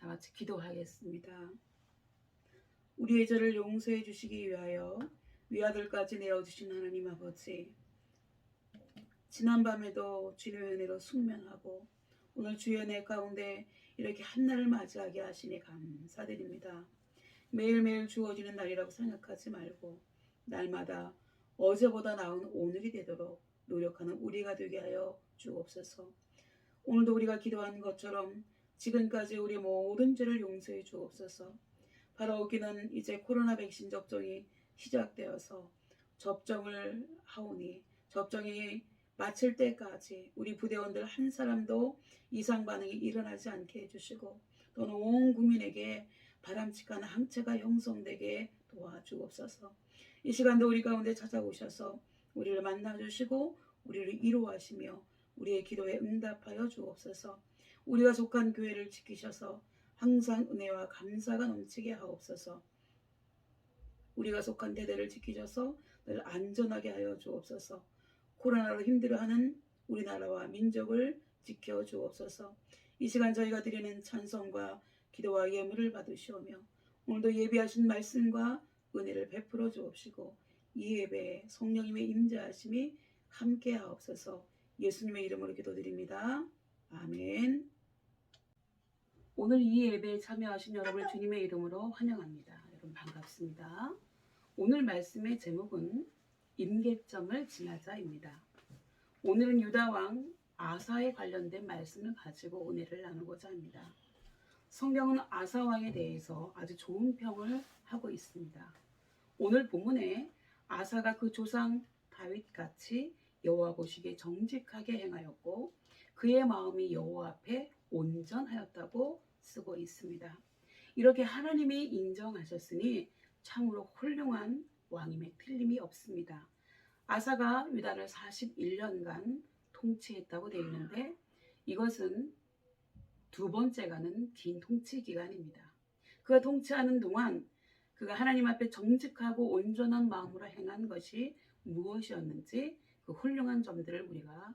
다 같이 기도하겠습니다. 우리의 죄를 용서해 주시기 위하여 위아들까지 내어주신 하나님 아버지, 지난밤에도 주의 은혜로 숙면하고 오늘 주의 은혜 가운데 이렇게 한날을 맞이하게 하시니 감사드립니다. 매일매일 주어지는 날이라고 생각하지 말고 날마다 어제보다 나은 오늘이 되도록 노력하는 우리가 되게 하여 주옵소서. 오늘도 우리가 기도한 것처럼 지금까지 우리 모든 죄를 용서해 주옵소서. 바라오기는 이제 코로나 백신 접종이 시작되어서 접종을 하오니 접종이 마칠 때까지 우리 부대원들 한 사람도 이상 반응이 일어나지 않게 해주시고 또는 온 국민에게 바람직한 항체가 형성되게 도와주옵소서. 이 시간도 우리 가운데 찾아오셔서 우리를 만나주시고 우리를 위로하시며 우리의 기도에 응답하여 주옵소서. 우리가 속한 교회를 지키셔서 항상 은혜와 감사가 넘치게 하옵소서. 우리가 속한 대대를 지키셔서 늘 안전하게 하여 주옵소서. 코로나로 힘들어하는 우리나라와 민족을 지켜 주옵소서. 이 시간 저희가 드리는 찬송과 기도와 예물을 받으시오며 오늘도 예비하신 말씀과 은혜를 베풀어 주옵시고 이 예배에 성령님의 임재하심이 함께 하옵소서. 예수님의 이름으로 기도드립니다. 아멘. 오늘 이 예배에 참여하신 여러분을 주님의 이름으로 환영합니다. 여러분 반갑습니다. 오늘 말씀의 제목은 임계점을 지나자입니다. 오늘은 유다왕 아사에 관련된 말씀을 가지고 은혜를 나누고자 합니다. 성경은 아사왕에 대해서 아주 좋은 평을 하고 있습니다. 오늘 본문에 아사가 그 조상 다윗같이 여호와 보시기에 정직하게 행하였고 그의 마음이 여호와 앞에 온전하였다고 쓰고 있습니다. 이렇게 하나님이 인정하셨으니 참으로 훌륭한 왕임에 틀림이 없습니다. 아사가 유다를 41년간 통치했다고 되어 있는데 이것은 두 번째가는 긴 통치 기간입니다. 그가 통치하는 동안 그가 하나님 앞에 정직하고 온전한 마음으로 행한 것이 무엇이었는지 그 훌륭한 점들을 우리가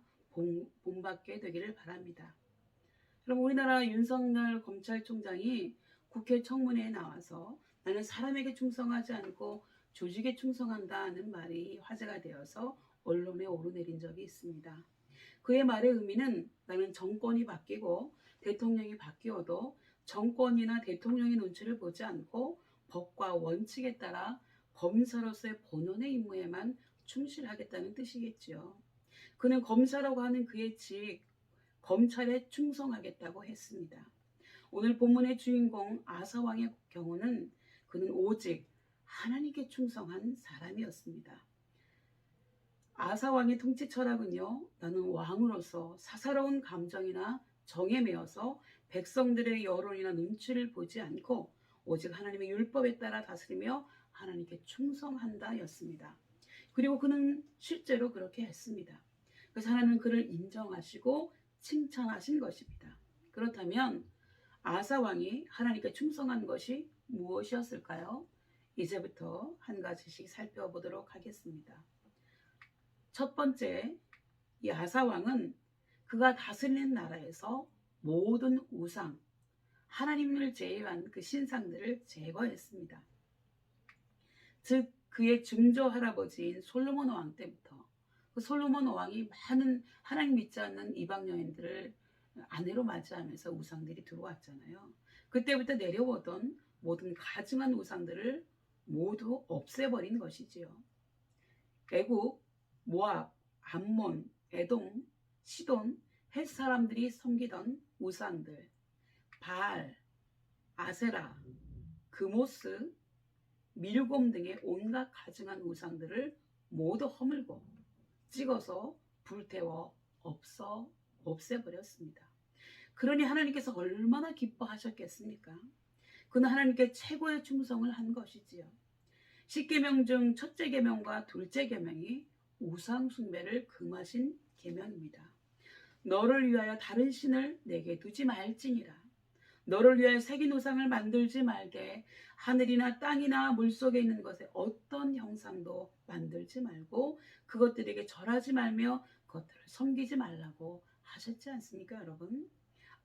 본받게 되기를 바랍니다. 그럼 우리나라 윤석열 검찰총장이 국회 청문회에 나와서 나는 사람에게 충성하지 않고 조직에 충성한다는 말이 화제가 되어서 언론에 오르내린 적이 있습니다. 그의 말의 의미는 나는 정권이 바뀌고 대통령이 바뀌어도 정권이나 대통령의 눈치를 보지 않고 법과 원칙에 따라 검사로서의 본연의 임무에만 충실하겠다는 뜻이겠지요. 그는 검사라고 하는 그의 직, 검찰에 충성하겠다고 했습니다. 오늘 본문의 주인공 아사왕의 경우는 그는 오직 하나님께 충성한 사람이었습니다. 아사왕의 통치 철학은요, 나는 왕으로서 사사로운 감정이나 정에 매여서 백성들의 여론이나 눈치를 보지 않고 오직 하나님의 율법에 따라 다스리며 하나님께 충성한다 였습니다. 그리고 그는 실제로 그렇게 했습니다. 그래서 하나님은 그를 인정하시고 칭찬하신 것입니다. 그렇다면 아사왕이 하나님께 충성한 것이 무엇이었을까요? 이제부터 한 가지씩 살펴보도록 하겠습니다. 첫 번째, 이 아사왕은 그가 다스리는 나라에서 모든 우상, 하나님을 제외한 그 신상들을 제거했습니다. 즉 그의 증조 할아버지인 솔로몬 왕 때부터 그 솔로몬 왕이 많은 하나님 믿지 않는 이방 여인들을 아내로 맞이하면서 우상들이 들어왔잖아요. 그때부터 내려오던 모든 가증한 우상들을 모두 없애버린 것이지요. 애국, 모압, 암몬, 에돔, 시돈, 헷 사람들이 섬기던 우상들, 바알, 아세라, 그모스, 밀곰 등의 온갖 가증한 우상들을 모두 허물고 찍어서 불태워 없애버렸습니다. 그러니 하나님께서 얼마나 기뻐하셨겠습니까? 그는 하나님께 최고의 충성을 한 것이지요. 10계명 중 첫째 계명과 둘째 계명이 우상 숭배를 금하신 계명입니다. 너를 위하여 다른 신을 내게 두지 말지니라. 너를 위하여 새긴 우상을 만들지 말게. 하늘이나 땅이나 물속에 있는 것에 어떤 형상도 만들지 말고 그것들에게 절하지 말며 그것들을 섬기지 말라고 하셨지 않습니까, 여러분?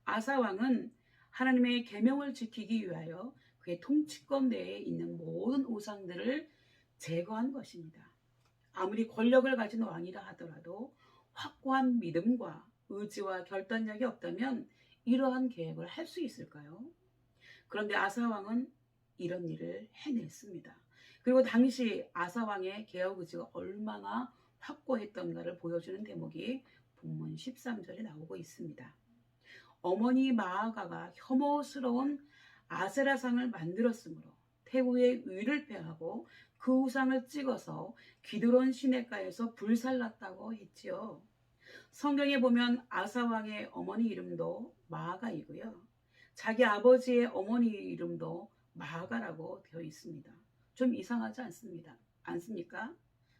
아사왕은 하나님의 계명을 지키기 위하여 그의 통치권 내에 있는 모든 우상들을 제거한 것입니다. 아무리 권력을 가진 왕이라 하더라도 확고한 믿음과 의지와 결단력이 없다면 이러한 계획을 할 수 있을까요? 그런데 아사 왕은 이런 일을 해냈습니다. 그리고 당시 아사 왕의 개혁 의지가 얼마나 확고했던가를 보여주는 대목이 본문 13절에 나오고 있습니다. 어머니 마아가가 혐오스러운 아세라상을 만들었으므로 태후의 의를 폐하고 그 우상을 찍어서 기드론 시내가에서 불살랐다고 했지요. 성경에 보면 아사 왕의 어머니 이름도 마아가이고요. 자기 아버지의 어머니 이름도 마아가라고 되어 있습니다. 좀 이상하지 않습니까?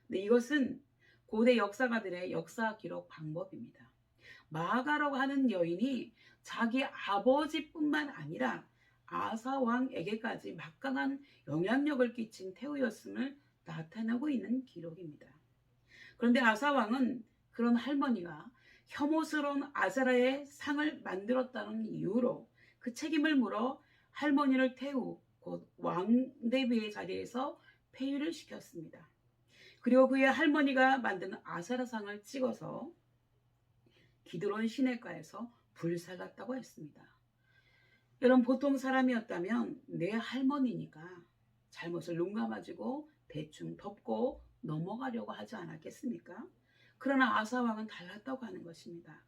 네, 이것은 고대 역사가들의 역사 기록 방법입니다. 마아가라고 하는 여인이 자기 아버지뿐만 아니라 아사 왕에게까지 막강한 영향력을 끼친 태후였음을 나타내고 있는 기록입니다. 그런데 아사 왕은 그런 할머니가 혐오스러운 아세라의 상을 만들었다는 이유로 그 책임을 물어 할머니를 태후 곧 왕대비의 자리에서 폐위를 시켰습니다. 그리고 그의 할머니가 만든 아세라상을 찍어서 기드론 시내가에서 불살랐다고 했습니다. 여러분, 보통 사람이었다면 내 할머니니까 잘못을 눈 감아주고 대충 덮고 넘어가려고 하지 않았겠습니까? 그러나 아사 왕은 달랐다고 하는 것입니다.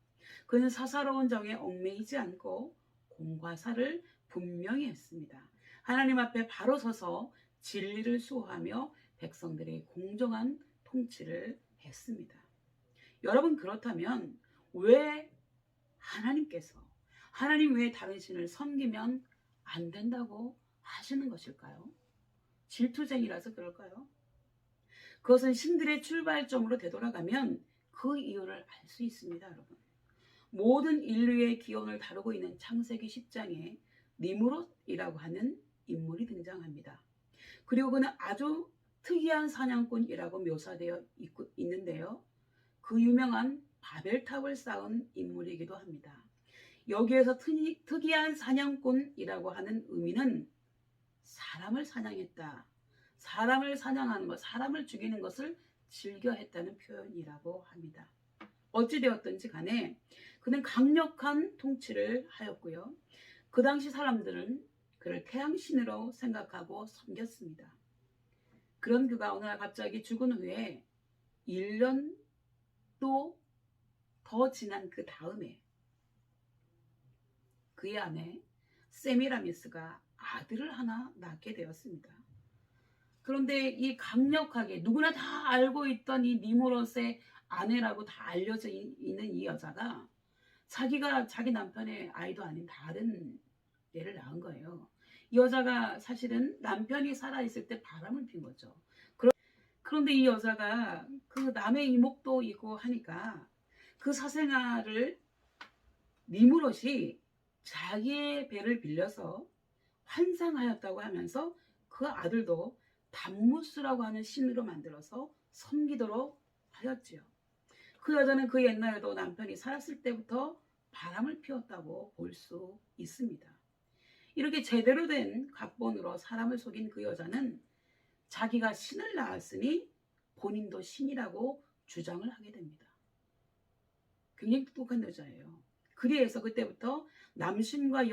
그는 사사로운 정에 얽매이지 않고 공과 사를 분명히 했습니다. 하나님 앞에 바로 서서 진리를 수호하며 백성들의 공정한 통치를 했습니다. 여러분, 그렇다면 왜 하나님 외에 다른 신을 섬기면 안 된다고 하시는 것일까요? 질투쟁이라서 그럴까요? 그것은 신들의 출발점으로 되돌아가면 그 이유를 알 수 있습니다, 여러분. 모든 인류의 기원을 다루고 있는 창세기 10장에 니므롯이라고 하는 인물이 등장합니다. 그리고 그는 아주 특이한 사냥꾼이라고 묘사되어 있는데요. 그 유명한 바벨탑을 쌓은 인물이기도 합니다. 여기에서 특이한 사냥꾼이라고 하는 의미는 사람을 사냥했다. 사람을 사냥하는 것, 사람을 죽이는 것을 즐겨했다는 표현이라고 합니다. 어찌되었든지 간에 그는 강력한 통치를 하였고요. 그 당시 사람들은 그를 태양신으로 생각하고 섬겼습니다. 그런 그가 어느 날 갑자기 죽은 후에 1년도 더 지난 그 다음에 그의 아내 세미라미스가 아들을 하나 낳게 되었습니다. 그런데 이 강력하게 누구나 다 알고 있던 이 니므롯의 아내라고 다 알려져 있는 이 여자가 자기가 자기 남편의 아이도 아닌 다른 애를 낳은 거예요. 이 여자가 사실은 남편이 살아있을 때 바람을 핀 거죠. 그런데 이 여자가 그 남의 이목도 있고 하니까 그 사생아를 니므롯이 자기의 배를 빌려서 환상하였다고 하면서 그 아들도 담무스라고 하는 신으로 만들어서 섬기도록 하였지요. 그 여자는 그 옛날에도 남편이 살았을 때부터 바람을 피웠다고 볼 수 있습니다. 이렇게 제대로 된 각본으로 사람을 속인 그 여자는 자기가 신을 낳았으니 본인도 신이라고 주장을 하게 됩니다. 굉장히 똑똑한 여자예요. 그래서 그때부터 남신과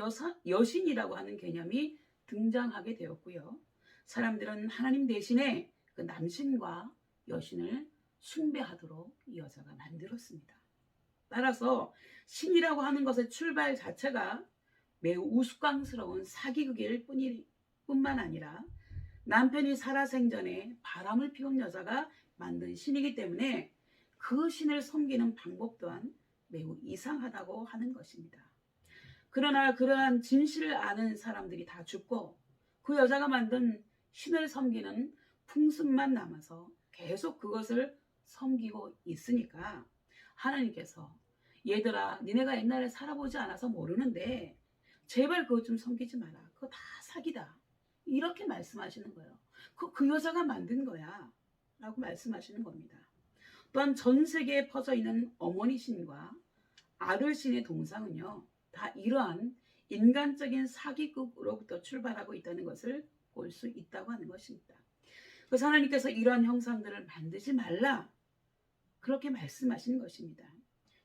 여신이라고 하는 개념이 등장하게 되었고요. 사람들은 하나님 대신에 그 남신과 여신을 숭배하도록 이 여자가 만들었습니다. 따라서 신이라고 하는 것의 출발 자체가 매우 우스꽝스러운 사기극일 뿐만 아니라 남편이 살아생전에 바람을 피운 여자가 만든 신이기 때문에 그 신을 섬기는 방법 또한 매우 이상하다고 하는 것입니다. 그러나 그러한 진실을 아는 사람들이 다 죽고 그 여자가 만든 신을 섬기는 풍습만 남아서 계속 그것을 섬기고 있으니까 하나님께서 얘들아, 니네가 옛날에 살아보지 않아서 모르는데 제발 그것 좀 섬기지 마라. 그거 다 사기다. 이렇게 말씀하시는 거예요. 그 여자가 만든 거야 라고 말씀하시는 겁니다. 또한 전 세계에 퍼져 있는 어머니 신과 아들 신의 동상은요, 다 이러한 인간적인 사기극으로부터 출발하고 있다는 것을 볼 수 있다고 하는 것입니다. 그래서 하나님께서 이러한 형상들을 만들지 말라 그렇게 말씀하신 것입니다.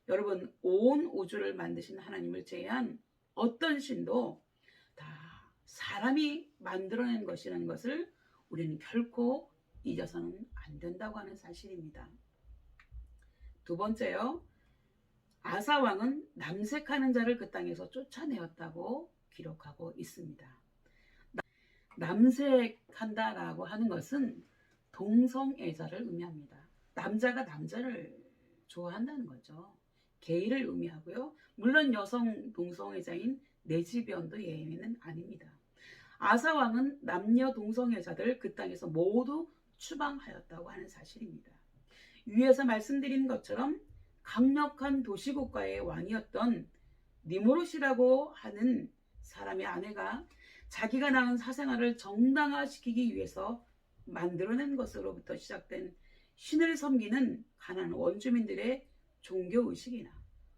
여러분, 온 우주를 만드신 하나님을 제외한 어떤 신도 다 사람이 만들어낸 것이라는 것을 우리는 결코 잊어서는 안 된다고 하는 사실입니다. 두 번째요, 아사 왕은 남색하는 자를 그 땅에서 쫓아내었다고 기록하고 있습니다. 남색한다라고 하는 것은 동성애자를 의미합니다. 남자가 남자를 좋아한다는 거죠. 게이를 의미하고요. 물론 여성 동성애자인 레즈비언도 예외는 아닙니다. 아사 왕은 남녀 동성애자들 그 땅에서 모두 추방하였다고 하는 사실입니다. 위에서 말씀드린 것처럼 강력한 도시국가의 왕이었던 니무롯이라고 하는 사람의 아내가 자기가 낳은 사생아를 정당화시키기 위해서 만들어낸 것으로부터 시작된 신을 섬기는 가나안 원주민들의 종교의식이나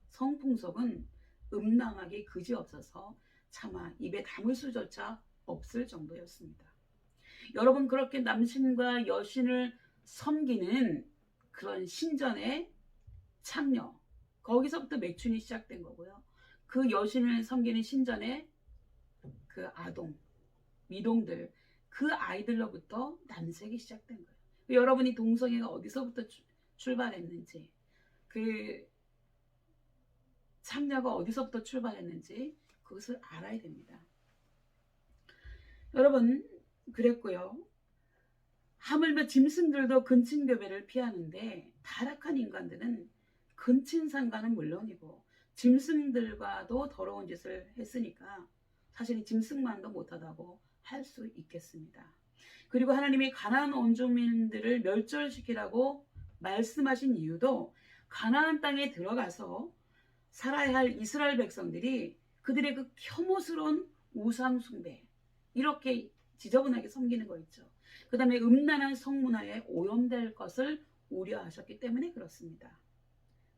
성풍속은 음란하기 그지없어서 차마 입에 담을 수조차 없을 정도였습니다. 여러분, 그렇게 남신과 여신을 섬기는 그런 신전의 창녀, 거기서부터 매춘이 시작된 거고요. 그 여신을 섬기는 신전의 그 아동, 미동들, 그 아이들로부터 남색이 시작된 거예요. 여러분이 동성애가 어디서부터 출발했는지, 그 창녀가 어디서부터 출발했는지 그것을 알아야 됩니다. 여러분, 그랬고요. 하물며 짐승들도 근친교배를 피하는데 타락한 인간들은 근친상간은 물론이고 짐승들과도 더러운 짓을 했으니까 사실 짐승만도 못하다고 할 수 있겠습니다. 그리고 하나님이 가나안 원주민들을 멸절시키라고 말씀하신 이유도 가나안 땅에 들어가서 살아야 할 이스라엘 백성들이 그들의 그 혐오스러운 우상 숭배, 이렇게 지저분하게 섬기는 거 있죠. 그 다음에 음란한 성문화에 오염될 것을 우려하셨기 때문에 그렇습니다.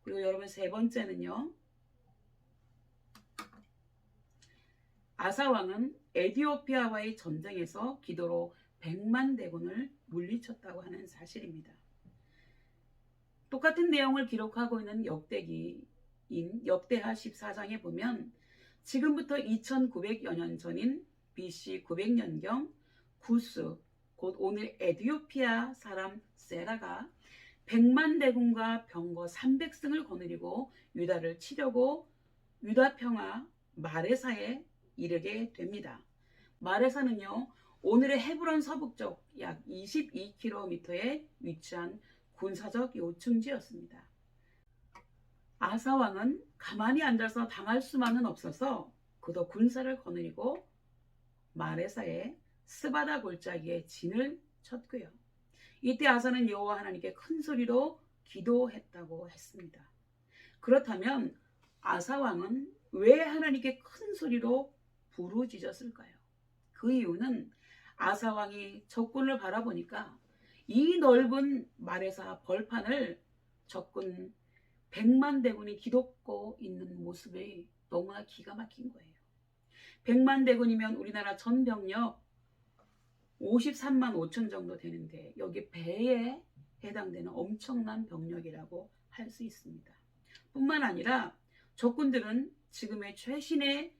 그리고 여러분, 세 번째는요, 아사 왕은 에디오피아와의 전쟁에서 기도로 100만 대군을 물리쳤다고 하는 사실입니다. 똑같은 내용을 기록하고 있는 역대기인 역대하 14장에 보면 지금부터 2900여 년 전인 BC 900년경 구스, 곧 오늘 에디오피아 사람 세라가 100만 대군과 병거 300승을 거느리고 유다를 치려고 유다 평화 마레사에 이르게 됩니다. 마레사는요, 오늘의 헤브론 서북쪽 약 22km에 위치한 군사적 요충지였습니다. 아사 왕은 가만히 앉아서 당할 수만은 없어서 그도 군사를 거느리고 마레사의 스바다 골짜기에 진을 쳤고요. 이때 아사는 여호와 하나님께 큰 소리로 기도했다고 했습니다. 그렇다면 아사 왕은 왜 하나님께 큰 소리로 부르짖었을까요? 그 이유는 아사 왕이 적군을 바라보니까 이 넓은 마레사 벌판을 적군 100만 대군이 뒤덮고 있는 모습이 너무나 기가 막힌 거예요. 100만 대군이면 우리나라 전 병력 53만 5천 정도 되는데 여기 배에 해당되는 엄청난 병력이라고 할 수 있습니다. 뿐만 아니라 적군들은 지금의 최신의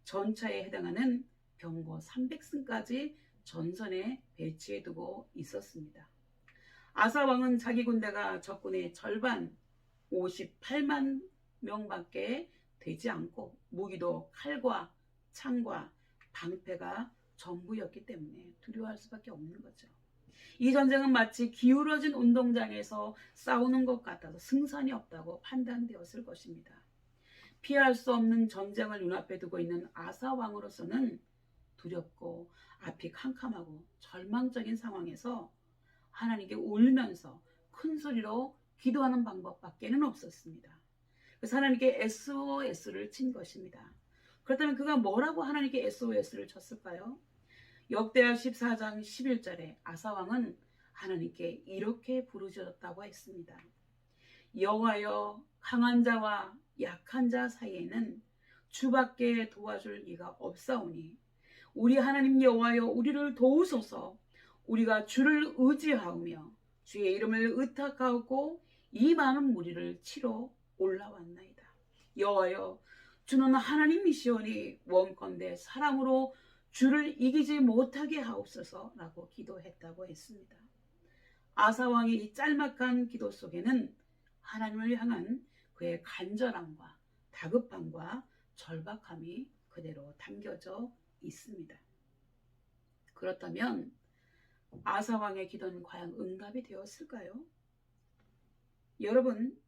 전차에 해당하는 병거 300승까지 전선에 배치해두고 있었습니다. 아사 왕은 자기 군대가 적군의 절반 58만 명밖에 되지 않고 무기도 칼과 창과 방패가 전부였기 때문에 두려워할 수밖에 없는 거죠. 이 전쟁은 마치 기울어진 운동장에서 싸우는 것 같아서 승산이 없다고 판단되었을 것입니다. 피할 수 없는 전쟁을 눈앞에 두고 있는 아사 왕으로서는 두렵고 앞이 캄캄하고 절망적인 상황에서 하나님께 울면서 큰 소리로 기도하는 방법밖에는 없었습니다. 그래서 하나님께 SOS를 친 것입니다. 그렇다면 그가 뭐라고 하나님께 SOS를 쳤을까요? 역대하 14장 11절에 아사 왕은 하나님께 이렇게 부르짖었다고 했습니다. 여호와여, 강한 자와 약한 자 사이에는 주밖에 도와줄 이가 없사오니 우리 하나님 여호와여 우리를 도우소서. 우리가 주를 의지하오며 주의 이름을 의탁하고 이 많은 무리를 치러 올라왔나이다. 여호와여 주는 하나님이시오니 원컨대 사람으로 주를 이기지 못하게 하옵소서라고 기도했다고 했습니다. 아사 왕의 이 짤막한 기도 속에는 하나님을 향한 그의 간절함과 다급함과 절박함이 그대로 담겨져 있습니다. 그렇다면 아사 왕의 기도는 과연 응답이 되었을까요? 여러분,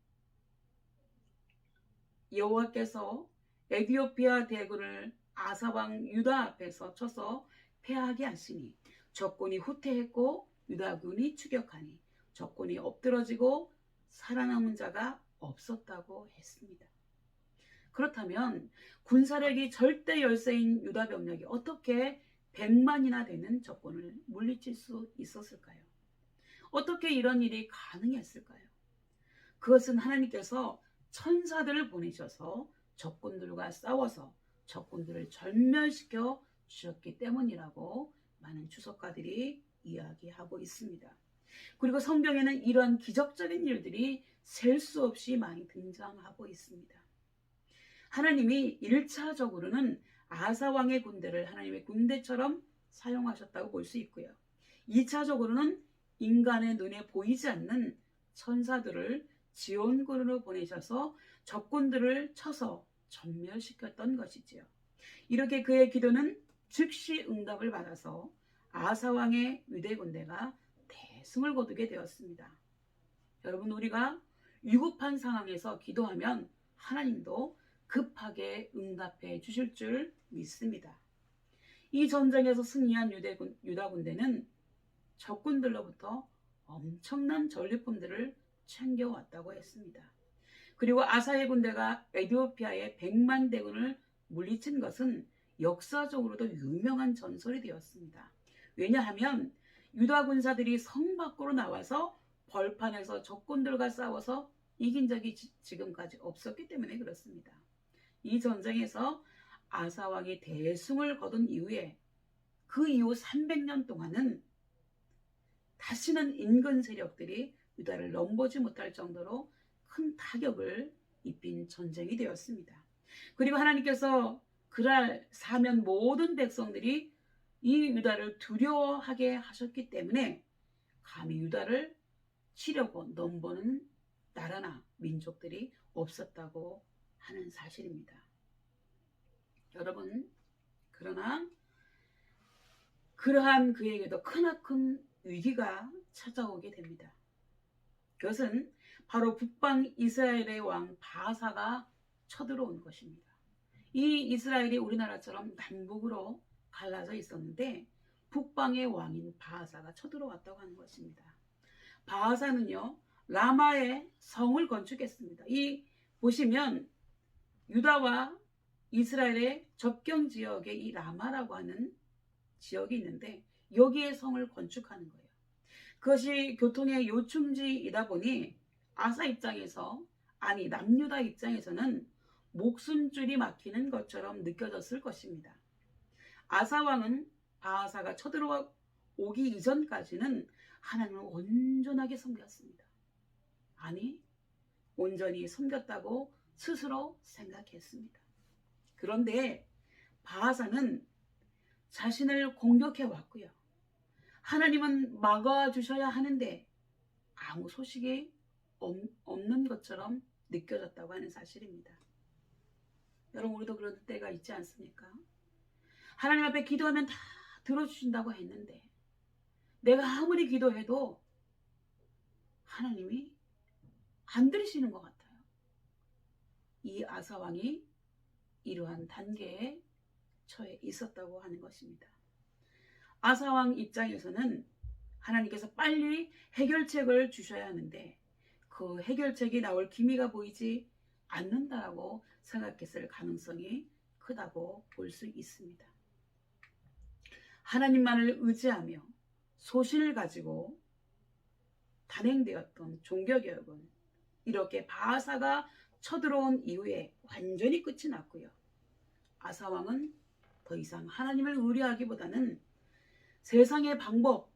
여호와께서 에디오피아 대군을 아사 왕 유다 앞에서 쳐서 패하게 하시니 적군이 후퇴했고 유다군이 추격하니 적군이 엎드러지고 살아남은 자가 없었다고 했습니다. 그렇다면 군사력이 절대 열세인 유다 병력이 어떻게 100만이나 되는 적군을 물리칠 수 있었을까요? 어떻게 이런 일이 가능했을까요? 그것은 하나님께서 천사들을 보내셔서 적군들과 싸워서 적군들을 절멸시켜 주셨기 때문이라고 많은 주석가들이 이야기하고 있습니다. 그리고 성경에는 이러한 기적적인 일들이 셀 수 없이 많이 등장하고 있습니다. 하나님이 1차적으로는 아사 왕의 군대를 하나님의 군대처럼 사용하셨다고 볼 수 있고요. 2차적으로는 인간의 눈에 보이지 않는 천사들을 지원군으로 보내셔서 적군들을 쳐서 전멸시켰던 것이지요. 이렇게 그의 기도는 즉시 응답을 받아서 아사 왕의 유대 군대가 대승을 거두게 되었습니다. 여러분, 우리가 위급한 상황에서 기도하면 하나님도 급하게 응답해 주실 줄 믿습니다. 이 전쟁에서 승리한 유다 군대는 적군들로부터 엄청난 전리품들을 챙겨왔다고 했습니다. 그리고 아사의 군대가 에디오피아의 100만 대군을 물리친 것은 역사적으로도 유명한 전설이 되었습니다. 왜냐하면 유다 군사들이 성 밖으로 나와서 벌판에서 적군들과 싸워서 이긴 적이 지금까지 없었기 때문에 그렇습니다. 이 전쟁에서 아사 왕이 대승을 거둔 이후에 그 이후 300년 동안은 다시는 인근 세력들이 유다를 넘보지 못할 정도로 큰 타격을 입힌 전쟁이 되었습니다. 그리고 하나님께서 그날 사면 모든 백성들이 이 유다를 두려워하게 하셨기 때문에 감히 유다를 치려고 넘보는 나라나 민족들이 없었다고 하는 사실입니다. 여러분, 그러나 그러한 그에게도 크나큰 위기가 찾아오게 됩니다. 그것은 바로 북방 이스라엘의 왕 바하사가 쳐들어온 것입니다. 이 이스라엘이 우리나라처럼 남북으로 갈라져 있었는데 북방의 왕인 바하사가 쳐들어왔다고 하는 것입니다. 바하사는요, 라마의 성을 건축했습니다. 이 보시면 유다와 이스라엘의 접경 지역에 이 라마라고 하는 지역이 있는데 여기에 성을 건축하는 거예요. 그것이 교통의 요충지이다 보니 아사 입장에서, 아니 남유다 입장에서는 목숨줄이 막히는 것처럼 느껴졌을 것입니다. 아사 왕은 바하사가 쳐들어오기 이전까지는 하나님을 온전하게 섬겼습니다. 아니, 온전히 섬겼다고 스스로 생각했습니다. 그런데 바하사는 자신을 공격해 왔고요. 하나님은 막아주셔야 하는데 아무 소식이 없는 것처럼 느껴졌다고 하는 사실입니다. 여러분, 우리도 그런 때가 있지 않습니까? 하나님 앞에 기도하면 다 들어주신다고 했는데 내가 아무리 기도해도 하나님이 안 들으시는 것 같아요. 이 아사 왕이 이러한 단계에 처해 있었다고 하는 것입니다. 아사 왕 입장에서는 하나님께서 빨리 해결책을 주셔야 하는데 그 해결책이 나올 기미가 보이지 않는다라고 생각했을 가능성이 크다고 볼 수 있습니다. 하나님만을 의지하며 소신을 가지고 단행되었던 종교개혁은 이렇게 바하사가 쳐들어온 이후에 완전히 끝이 났고요. 아사왕은 더 이상 하나님을 의뢰하기보다는 세상의 방법,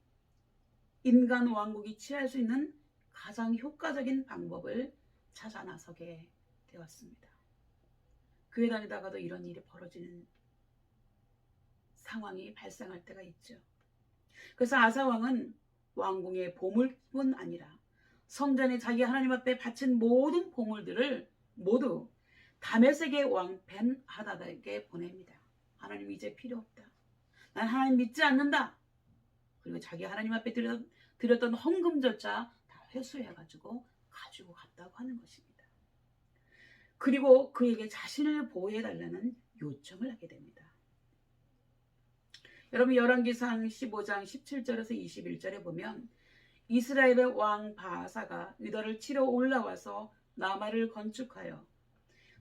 인간 왕국이 취할 수 있는 가장 효과적인 방법을 찾아 나서게 되었습니다. 교회 다니다가도 이런 일이 벌어지는 상황이 발생할 때가 있죠. 그래서 아사왕은 왕궁의 보물뿐 아니라 성전에 자기 하나님 앞에 바친 모든 보물들을 모두 다메섹의 왕 벤하닷에게 보냅니다. 하나님 이제 필요 없다. 난 하나님 믿지 않는다. 그리고 자기 하나님 앞에 드렸던 헌금조차 다 회수해가지고 가지고 갔다고 하는 것입니다. 그리고 그에게 자신을 보호해달라는 요청을 하게 됩니다. 여러분 열왕기상 15장 17절에서 21절에 보면 이스라엘의 왕 바하사가 유다를 치러 올라와서 라마를 건축하여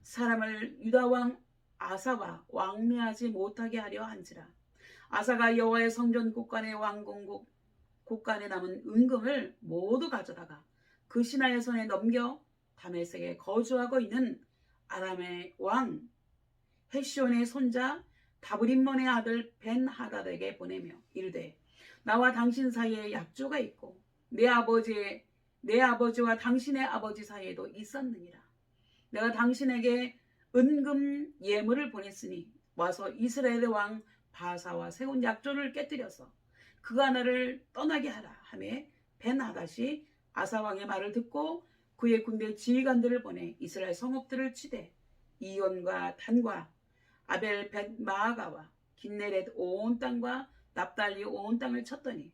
사람을 유다 왕 아사와 왕래하지 못하게 하려 한지라. 아사가 여호와의 성전 곳간의 왕궁 곳간에 남은 은금을 모두 가져다가 그 신하의 손에 넘겨 다메섹에 거주하고 있는 아람의 왕 헤시온의 손자 다브림몬의 아들 벤하닷에게 보내며 이르되 나와 당신 사이에 약조가 있고 내 아버지와 당신의 아버지 사이에도 있었느니라. 내가 당신에게 은금 예물을 보냈으니 와서 이스라엘의 왕 바사와 세운 약조를 깨뜨려서 그가 나를 떠나게 하라 하매 벤하닷이 아사 왕의 말을 듣고 그의 군대 지휘관들을 보내 이스라엘 성읍들을 치되 이온과 단과 아벨 벳마아가와 긴네렛 온 땅과 납달리 온 땅을 쳤더니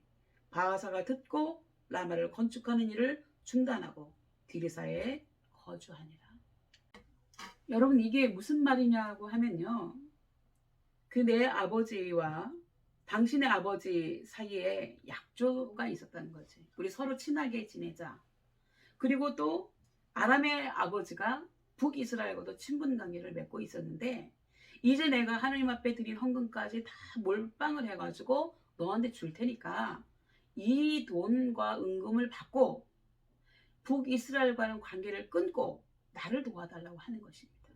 바하사가 듣고 라마를 건축하는 일을 중단하고 디르사에 거주하니라. 여러분 이게 무슨 말이냐고 하면요, 그 내 아버지와 당신의 아버지 사이에 약조가 있었다는 거지. 우리 서로 친하게 지내자. 그리고 또 아람의 아버지가 북이스라엘과도 친분 관계를 맺고 있었는데 이제 내가 하나님 앞에 드린 헌금까지 다 몰빵을 해가지고 너한테 줄 테니까 이 돈과 은금을 받고 북이스라엘과는 관계를 끊고 나를 도와달라고 하는 것입니다.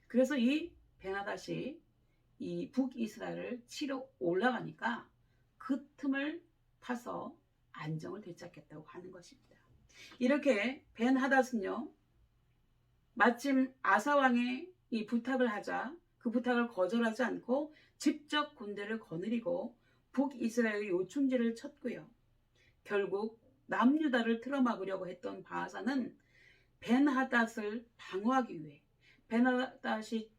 그래서 이 벤하닷이 이 북이스라엘을 치러 올라가니까 그 틈을 타서 안정을 되찾겠다고 하는 것입니다. 이렇게 벤하닷은요, 마침 아사왕의 이 부탁을 하자 그 부탁을 거절하지 않고 직접 군대를 거느리고 북이스라엘의 요충지를 쳤고요. 결국 남유다를 틀어막으려고 했던 바하사는 벤하닷을 방어하기 위해 벤하닷이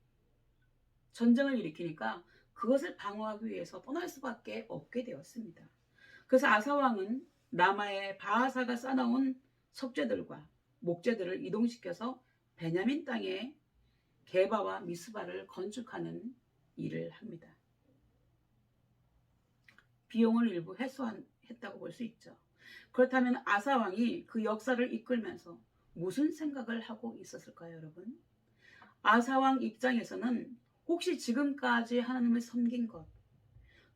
전쟁을 일으키니까 그것을 방어하기 위해서 떠날 수밖에 없게 되었습니다. 그래서 아사왕은 라마의 바하사가 쌓아놓은 석재들과 목재들을 이동시켜서 베냐민 땅에 게바와 미스바를 건축하는 일을 합니다. 비용을 일부 해소했다고 볼 수 있죠. 그렇다면 아사왕이 그 역사를 이끌면서 무슨 생각을 하고 있었을까요, 여러분? 아사왕 입장에서는 혹시 지금까지 하나님을 섬긴 것,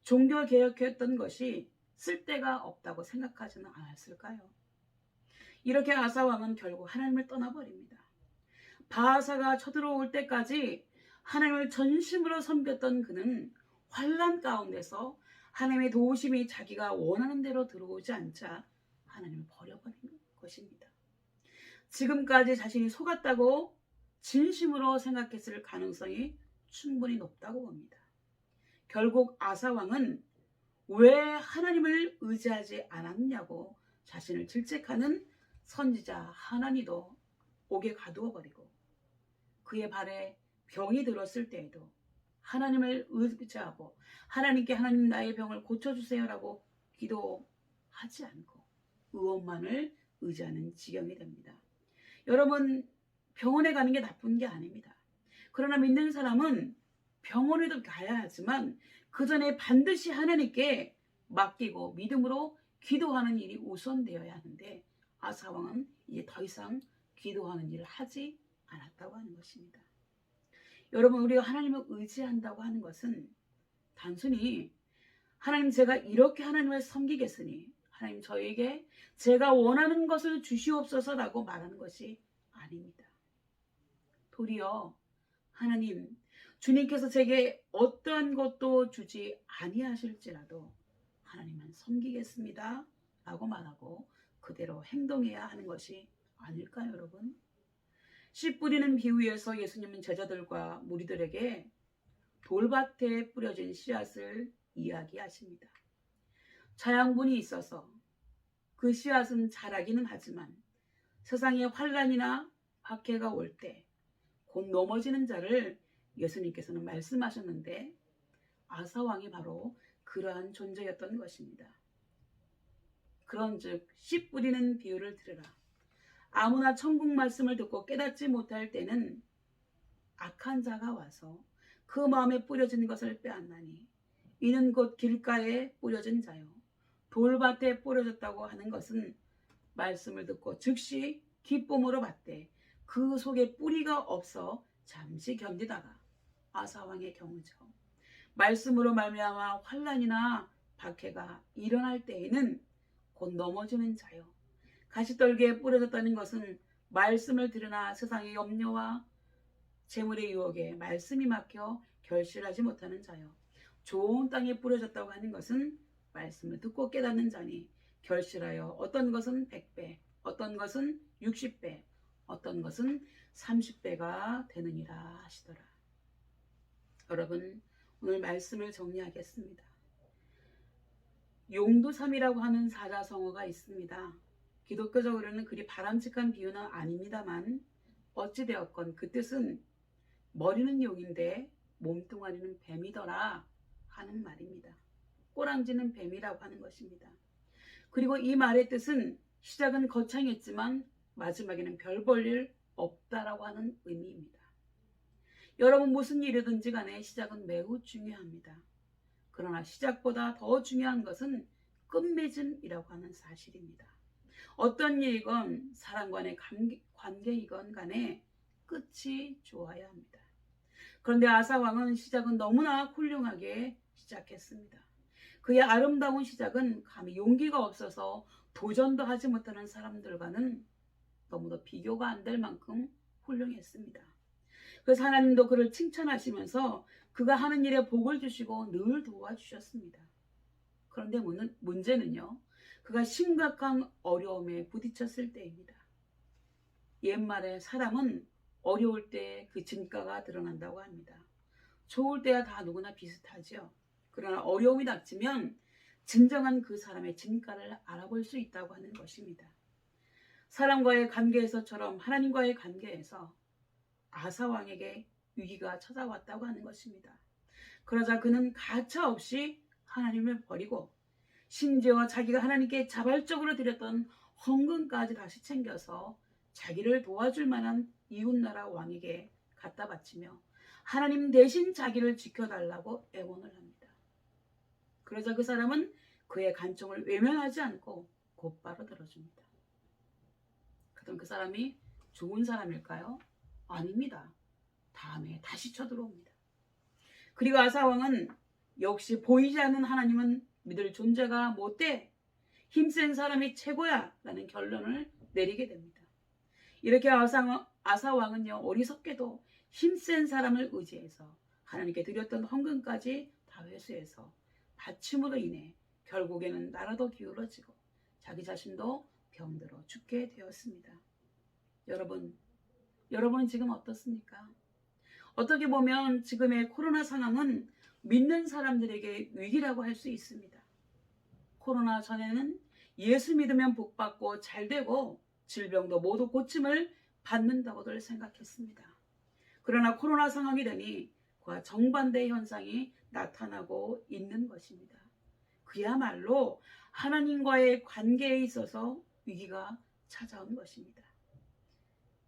종교 개혁했던 것이 쓸데가 없다고 생각하지는 않았을까요? 이렇게 아사왕은 결국 하나님을 떠나버립니다. 바하사가 쳐들어올 때까지 하나님을 전심으로 섬겼던 그는 환난 가운데서 하나님의 도우심이 자기가 원하는 대로 들어오지 않자 하나님을 버려버린 것입니다. 지금까지 자신이 속았다고 진심으로 생각했을 가능성이 충분히 높다고 봅니다. 결국 아사왕은 왜 하나님을 의지하지 않았냐고 자신을 질책하는 선지자 하나니도 옥에 가두어 버리고 그의 발에 병이 들었을 때에도 하나님을 의지하고 하나님께 하나님 나의 병을 고쳐주세요라고 기도하지 않고 의원만을 의지하는 지경이 됩니다. 여러분, 병원에 가는 게 나쁜 게 아닙니다. 그러나 믿는 사람은 병원에도 가야 하지만 그 전에 반드시 하나님께 맡기고 믿음으로 기도하는 일이 우선되어야 하는데 아사왕은 이제 더 이상 기도하는 일을 하지 않았다고 하는 것입니다. 여러분, 우리가 하나님을 의지한다고 하는 것은 단순히 하나님 제가 이렇게 하나님을 섬기겠으니 하나님 저에게 제가 원하는 것을 주시옵소서라고 말하는 것이 아닙니다. 도리어 하나님, 주님께서 제게 어떠한 것도 주지 아니하실지라도 하나님은 섬기겠습니다 라고 말하고 그대로 행동해야 하는 것이 아닐까요, 여러분? 씨 뿌리는 비유에서 예수님은 제자들과 무리들에게 돌밭에 뿌려진 씨앗을 이야기하십니다. 자양분이 있어서 그 씨앗은 자라기는 하지만 세상에 환난이나 박해가 올 때 곧 넘어지는 자를 예수님께서는 말씀하셨는데 아사왕이 바로 그러한 존재였던 것입니다. 그런즉 씨 뿌리는 비유를 들으라. 아무나 천국 말씀을 듣고 깨닫지 못할 때는 악한 자가 와서 그 마음에 뿌려진 것을 빼앗나니 이는 곧 길가에 뿌려진 자요 돌밭에 뿌려졌다고 하는 것은 말씀을 듣고 즉시 기쁨으로 받되 그 속에 뿌리가 없어 잠시 견디다가 아사왕의 경우죠. 말씀으로 말미암아 환난이나 박해가 일어날 때에는 곧 넘어지는 자요. 가시떨기에 뿌려졌다는 것은 말씀을 들으나 세상의 염려와 재물의 유혹에 말씀이 막혀 결실하지 못하는 자요. 좋은 땅에 뿌려졌다고 하는 것은 말씀을 듣고 깨닫는 자니 결실하여 어떤 것은 100배, 어떤 것은 60배, 어떤 것은 30배가 되느니라 하시더라. 여러분, 오늘 말씀을 정리하겠습니다. 용두삼이라고 하는 사자성어가 있습니다. 기독교적으로는 그리 바람직한 비유는 아닙니다만 어찌되었건 그 뜻은 머리는 용인데 몸뚱아리는 뱀이더라 하는 말입니다. 꼬랑지는 뱀이라고 하는 것입니다. 그리고 이 말의 뜻은 시작은 거창했지만 마지막에는 별 볼 일 없다라고 하는 의미입니다. 여러분 무슨 일이든지 간에 시작은 매우 중요합니다. 그러나 시작보다 더 중요한 것은 끝맺음이라고 하는 사실입니다. 어떤 일이건 사람 간의 관계이건 간에 끝이 좋아야 합니다. 그런데 아사왕은 시작은 너무나 훌륭하게 시작했습니다. 그의 아름다운 시작은 감히 용기가 없어서 도전도 하지 못하는 사람들과는 너무도 비교가 안 될 만큼 훌륭했습니다. 그래서 하나님도 그를 칭찬하시면서 그가 하는 일에 복을 주시고 늘 도와주셨습니다. 그런데 문제는요, 그가 심각한 어려움에 부딪혔을 때입니다. 옛말에 사람은 어려울 때 그 진가가 드러난다고 합니다. 좋을 때야 다 누구나 비슷하죠. 그러나 어려움이 닥치면 진정한 그 사람의 진가를 알아볼 수 있다고 하는 것입니다. 사람과의 관계에서처럼 하나님과의 관계에서 아사왕에게 위기가 찾아왔다고 하는 것입니다. 그러자 그는 가차없이 하나님을 버리고 심지어 자기가 하나님께 자발적으로 드렸던 헌금까지 다시 챙겨서 자기를 도와줄 만한 이웃나라 왕에게 갖다 바치며 하나님 대신 자기를 지켜달라고 애원을 합니다. 그러자 그 사람은 그의 간청을 외면하지 않고 곧바로 들어줍니다. 그럼 그 사람이 좋은 사람일까요? 아닙니다. 다음에 다시 쳐들어옵니다. 그리고 아사왕은 역시 보이지 않는 하나님은 믿을 존재가 못돼, 힘센 사람이 최고야 라는 결론을 내리게 됩니다. 이렇게 아사왕은요, 어리석게도 힘센 사람을 의지해서 하나님께 드렸던 헌금까지 다 회수해서 바침으로 인해 결국에는 나라도 기울어지고 자기 자신도 병들어 죽게 되었습니다. 여러분은 지금 어떻습니까? 어떻게 보면 지금의 코로나 상황은 믿는 사람들에게 위기라고 할 수 있습니다. 코로나 전에는 예수 믿으면 복받고 잘되고 질병도 모두 고침을 받는다고들 생각했습니다. 그러나 코로나 상황이 되니 그와 정반대의 현상이 나타나고 있는 것입니다. 그야말로 하나님과의 관계에 있어서 위기가 찾아온 것입니다.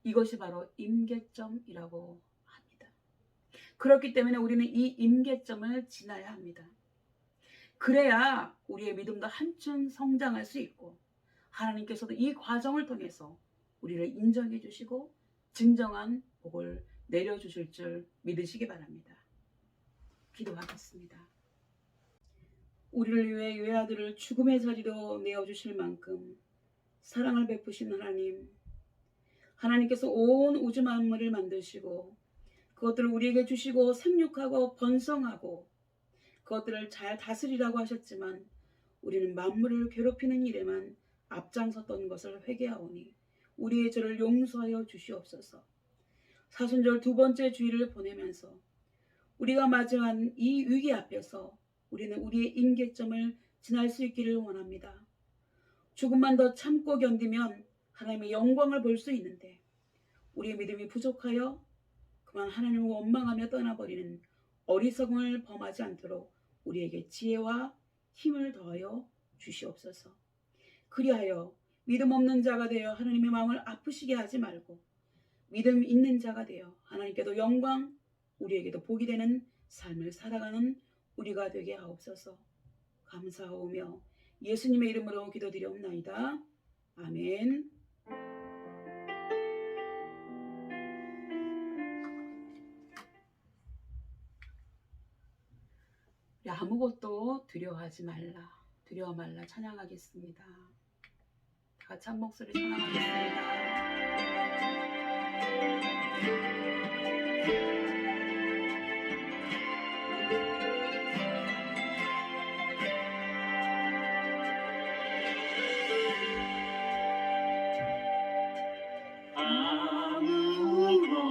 이것이 바로 임계점이라고 합니다. 그렇기 때문에 우리는 이 임계점을 지나야 합니다. 그래야 우리의 믿음도 한층 성장할 수 있고 하나님께서도 이 과정을 통해서 우리를 인정해 주시고 진정한 복을 내려주실 줄 믿으시기 바랍니다. 기도하겠습니다. 우리를 위해 외아들을 죽음의 자리로 내어주실 만큼 사랑을 베푸신 하나님께서 온 우주 만물을 만드시고 그것들을 우리에게 주시고 생육하고 번성하고 그것들을 잘 다스리라고 하셨지만 우리는 만물을 괴롭히는 일에만 앞장섰던 것을 회개하오니 우리의 죄를 용서하여 주시옵소서. 사순절 두 번째 주일을 보내면서 우리가 맞이한 이 위기 앞에서 우리는 우리의 임계점을 지날 수 있기를 원합니다. 조금만 더 참고 견디면 하나님의 영광을 볼 수 있는데 우리의 믿음이 부족하여 그만 하나님을 원망하며 떠나버리는 어리석음을 범하지 않도록 우리에게 지혜와 힘을 더하여 주시옵소서. 그리하여 믿음 없는 자가 되어 하나님의 마음을 아프시게 하지 말고 믿음 있는 자가 되어 하나님께도 영광, 우리에게도 복이 되는 삶을 살아가는 우리가 되게 하옵소서. 감사하오며 예수님의 이름으로 기도드리옵나이다. 아멘. 아무것도 두려워하지 말라, 두려워 말라 찬양하겠습니다. 다 같이 한 목소리 찬양하겠습니다.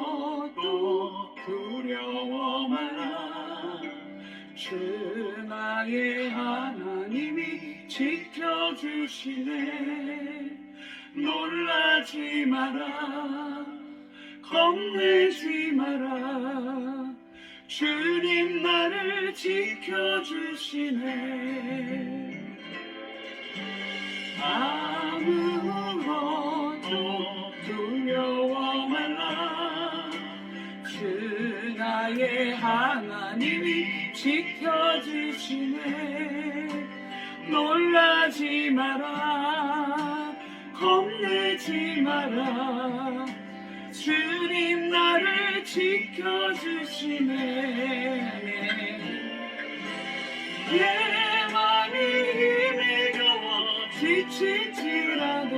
아무것도 두려워 말라. 주 나의 하나님이 지켜주시네. 놀라지 마라, 겁내지 마라. 주님 나를 지켜주시네. 아무것도 두려워 말라. 주 나의 하나님이 지켜주시네. 놀라지 마라, 겁내지 마라. 주님 나를 지켜주시네. 내 맘이 힘에 겨워 지칠지라도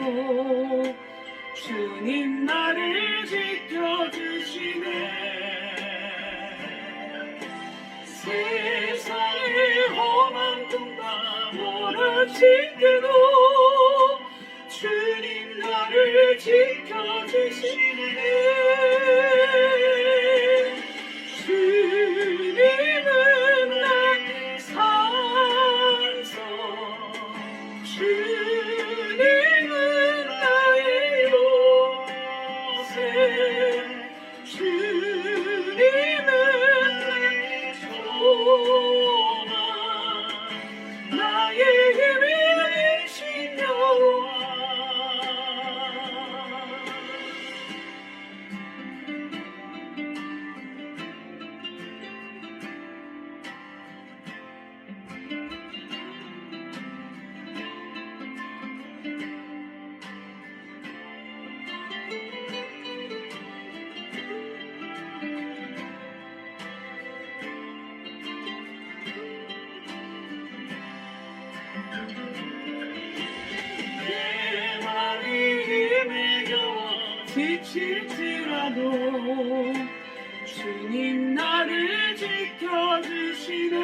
주님 나를 지켜주시네. 세상의 험한 꿈과 멀어질 때도 주님 나를 지켜주시네. 주님은 나의 산성, 주님은 나의 요새, 주님은 나의 소망, 나의 힘이 되신 여호와. 내 말이 힘에 겨워 지칠지라도 주님 나를 지켜주시네.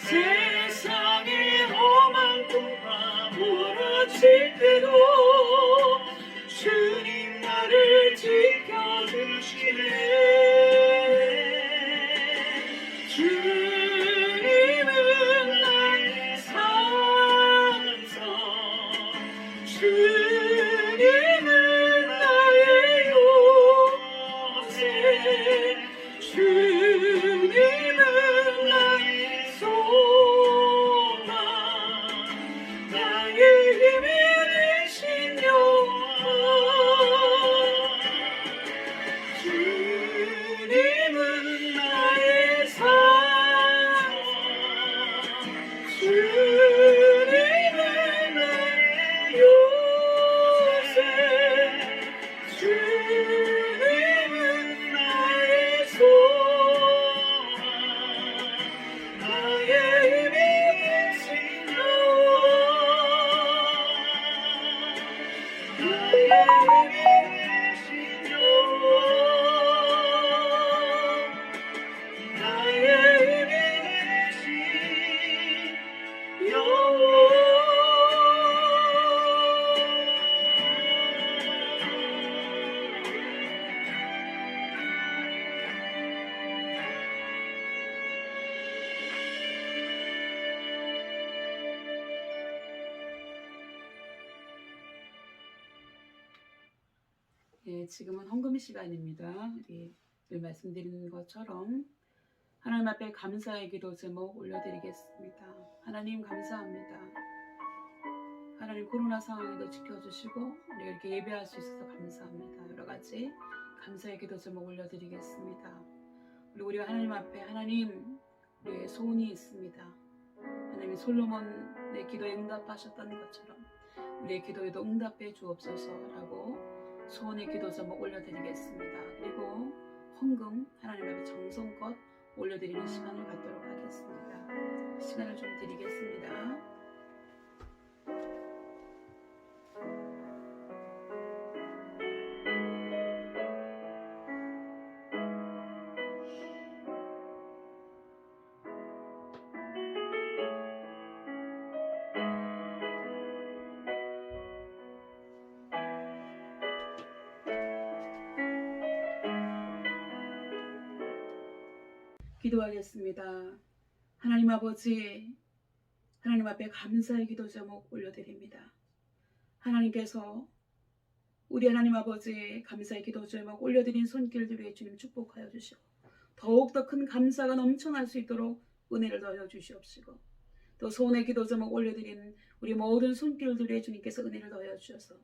세상의 험한 꿈과 멀어질 때도 주님 나를 지켜주시네. 주님은 나의 산성, 주님은 나의 요새, 주님은 나의 소망, 나의 힘이 되신 여호와. 주님은 나의 산성, 예, 지금은 헌금 시간입니다. 늘 말씀드린 것처럼 하나님 앞에 감사의 기도 제목 올려드리겠습니다. 하나님 감사합니다. 하나님 코로나 상황에도 지켜주시고 우리가 이렇게 예배할 수 있어서 감사합니다. 여러 가지 감사의 기도 제목 올려드리겠습니다. 우리가 하나님 앞에 하나님 우리의 소원이 있습니다. 하나님이 솔로몬의 기도에 응답하셨던 것처럼 우리의 기도에도 응답해 주옵소서라고 소원의 기도 제목 올려드리겠습니다. 그리고 헌금 하나님 앞에 정성껏 올려드리는 시간을 갖도록 하겠습니다. 시간을 좀 드리겠습니다. 기도하겠습니다. 하나님 아버지, 하나님 앞에 감사의 기도 제목 올려드립니다. 하나님께서 우리 하나님 아버지 감사의 기도 제목 올려드린 손길들 위해 주님 축복하여 주시고 더욱더 큰 감사가 넘쳐날 수 있도록 은혜를 더하여 주시옵시고 또 소원의 기도 제목 올려드린 우리 모든 손길들 위해 주님께서 은혜를 더하여 주셔서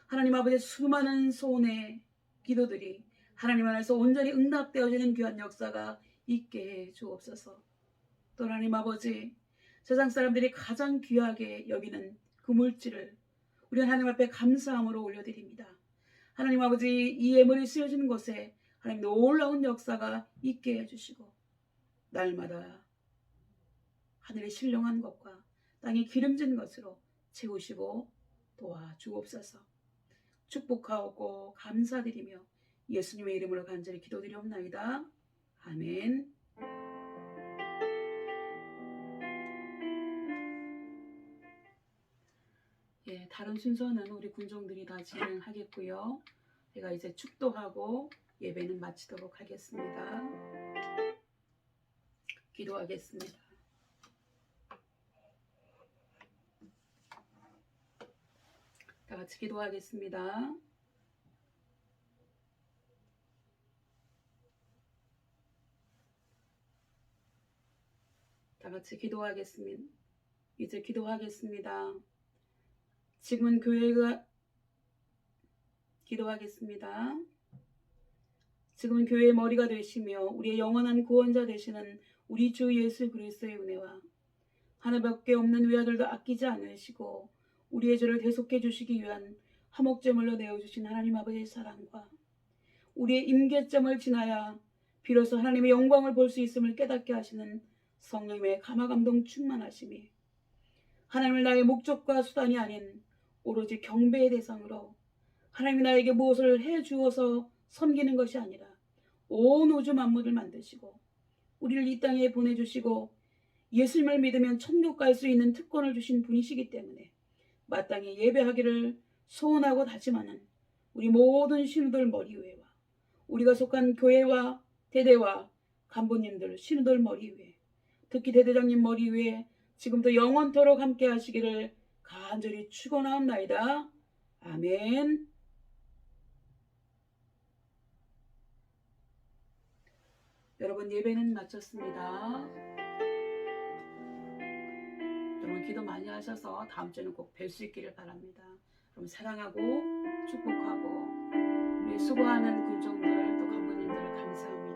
하나님 아버지 수많은 소원의 기도들이 하나님 안에서 온전히 응답되어지는 귀한 역사가 있게 해 주옵소서. 또 하나님 아버지 세상 사람들이 가장 귀하게 여기는 그 물질을 우리 하나님 앞에 감사함으로 올려드립니다. 하나님 아버지 이 예물이 쓰여지는 곳에 하나님 놀라운 역사가 있게 해주시고 날마다 하늘의 신령한 것과 땅이 기름진 것으로 채우시고 도와주옵소서. 축복하고 감사드리며 예수님의 이름으로 간절히 기도드리옵나이다. 아멘. 예, 다른 순서는 우리 군종들이 다 진행하겠고요. 제가 이제 축도하고 예배는 마치도록 하겠습니다. 기도하겠습니다. 다 같이 기도하겠습니다. 다 같이 기도하겠습니다. 이제 기도하겠습니다. 지금은 교회가 기도하겠습니다. 지금은 교회의 머리가 되시며 우리의 영원한 구원자 되시는 우리 주 예수 그리스도의 은혜와 하나밖에 없는 외아들도 아끼지 않으시고 우리의 죄를 대속해 주시기 위한 화목제물로 내어주신 하나님 아버지의 사랑과 우리의 임계점을 지나야 비로소 하나님의 영광을 볼 수 있음을 깨닫게 하시는 성령님의 감화감동 충만하심이 하나님을 나의 목적과 수단이 아닌 오로지 경배의 대상으로 하나님이 나에게 무엇을 해주어서 섬기는 것이 아니라 온 우주 만물을 만드시고 우리를 이 땅에 보내주시고 예수님을 믿으면 천국 갈 수 있는 특권을 주신 분이시기 때문에 마땅히 예배하기를 소원하고 다짐하는 우리 모든 신우들 머리 위에와 우리가 속한 교회와 대대와 간부님들 신우들 머리 위에 특히 대대장님 머리 위에 지금도 영원토록 함께 하시기를 간절히 축원하옵나이다. 아멘. 여러분 예배는 마쳤습니다. 여러분 기도 많이 하셔서 다음 주에는 꼭 뵐 수 있기를 바랍니다. 여러분 사랑하고 축복하고 우리 수고하는 군종들 또 간부님들을 감사합니다.